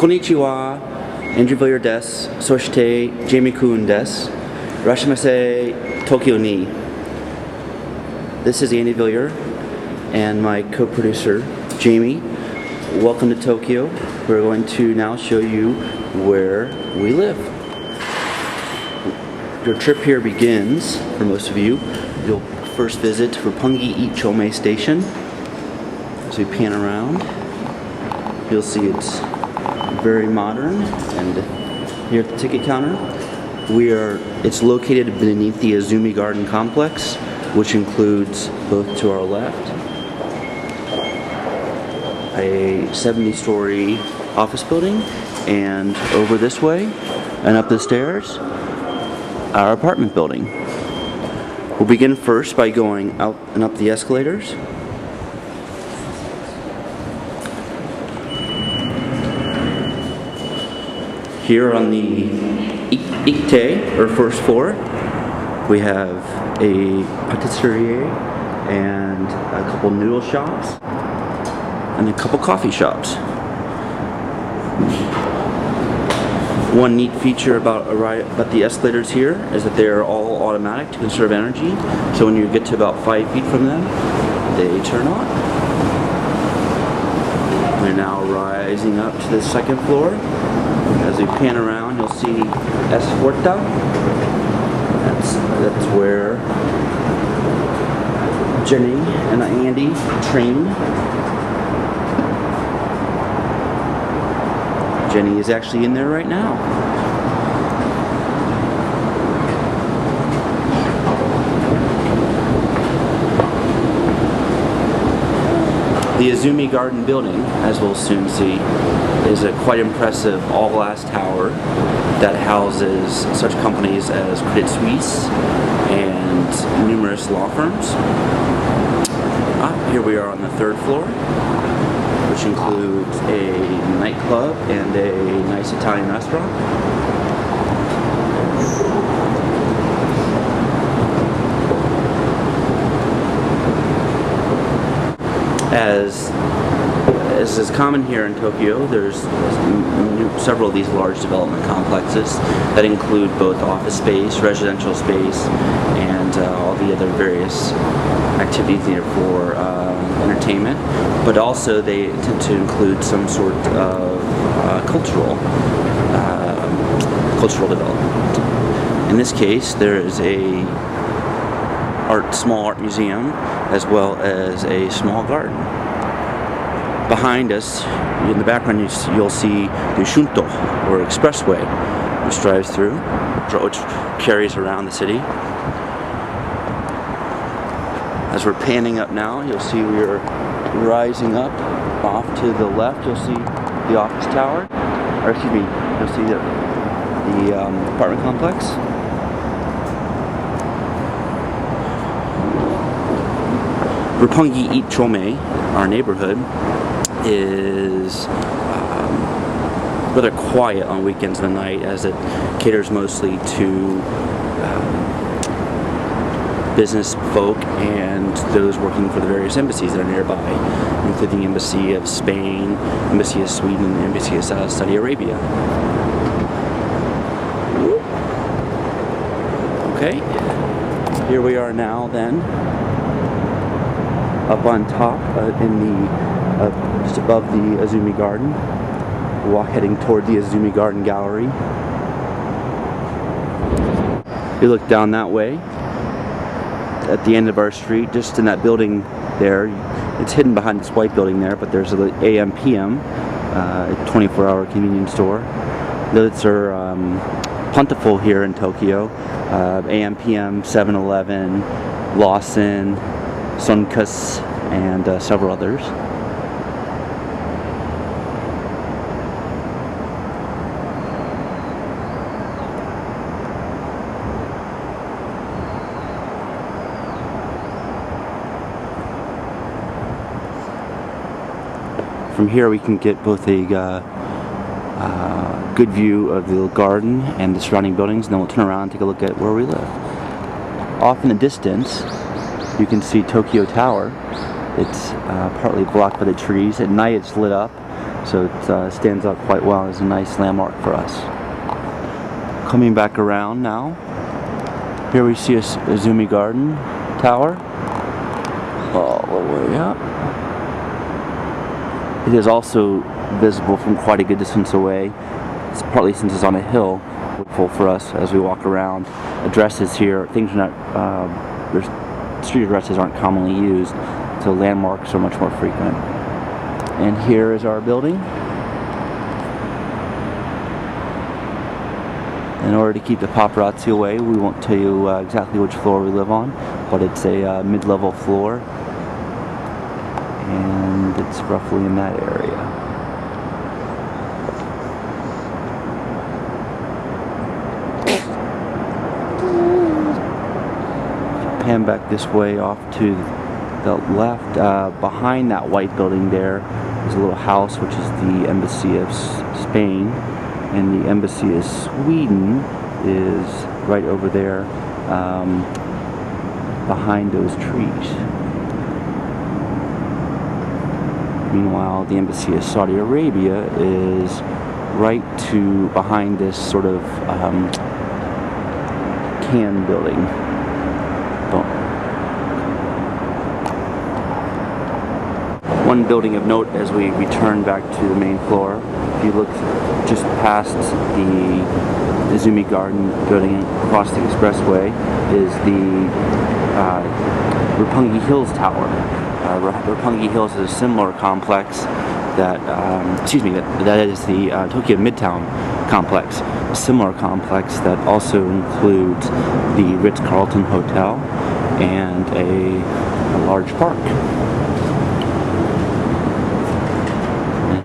Konnichiwa, Andrew Villier desu, soshite Jamie Kuhn desu, irashimasu Tokyo ni. This is Andy Villier and my co-producer, Jamie. Welcome to Tokyo. We're going to now show you where we live. Your trip here begins, for most of you, you'll first visit Roppongi Ichome Station. As we pan around, you'll see it's very modern, and here at the ticket counter, it's located beneath the Azumi Garden Complex, which includes, both to our left, a 70-story office building, and over this way and up the stairs, our apartment building. We'll begin first by going out and up the escalators. Here on the Ikte, or first floor, we have a patisserie and a couple noodle shops and a couple coffee shops. One neat feature about the escalators here is that they are all automatic to conserve energy. So when you get to about 5 feet from them, they turn on. We're now rising up to the second floor. As we pan around, you'll see Esforta. That's where Jenny and Andy train. Jenny is actually in there right now. The Azumi Garden building, as we'll soon see, is a quite impressive all-glass tower that houses such companies as Credit Suisse and numerous law firms. Here we are on the third floor, which includes a nightclub and a nice Italian restaurant. As is common here in Tokyo, there's several of these large development complexes that include both office space, residential space, and all the other various activities needed for entertainment, but also they tend to include some sort of cultural development. In this case, there is a small art museum as well as a small garden. Behind us, in the background, you'll see the Shunto, or expressway, which drives through, which carries around the city. As we're panning up now, you'll see we're rising up. Off to the left, you'll see the office tower, or excuse me, you'll see the apartment complex. Roppongi Ichome, our neighborhood, is rather quiet on weekends and the night, as it caters mostly to business folk and those working for the various embassies that are nearby, including the Embassy of Spain, Embassy of Sweden, and Embassy of Saudi Arabia. Okay, here we are now then, up on top just above the Azumi Garden. We're heading toward the Azumi Garden Gallery. You look down that way, at the end of our street, just in that building there. It's hidden behind this white building there, but there's an AM/PM 24-hour convenience store. Those are plentiful here in Tokyo. AM/PM, 7-Eleven, Lawson, Sonkus, and several others. From here we can get both a good view of the garden and the surrounding buildings, and then we'll turn around and take a look at where we live. Off in the distance, you can see Tokyo Tower. It's partly blocked by the trees. At night it's lit up So it stands out quite well as a nice landmark for us. Coming back around now, here we see Izumi Garden Tower all the way up. It is also visible from quite a good distance away. It's partly since it's on a hill, helpful for us as we walk around. Addresses here, things are not, street addresses aren't commonly used, so landmarks are much more frequent. And here is our building. In order to keep the paparazzi away, we won't tell you exactly which floor we live on, but it's a mid-level floor, and it's roughly in that area. Pan back this way off to the left, behind that white building there is a little house which is the Embassy of Spain, and the Embassy of Sweden is right over there behind those trees. Meanwhile, the Embassy of Saudi Arabia is right behind this sort of can building. One building of note as we return back to the main floor, if you look just past the Izumi Garden building across the expressway, is the Roppongi Hills Tower. Roppongi Hills is a similar complex that is the Tokyo Midtown complex, a similar complex that also includes the Ritz-Carlton Hotel and a large park.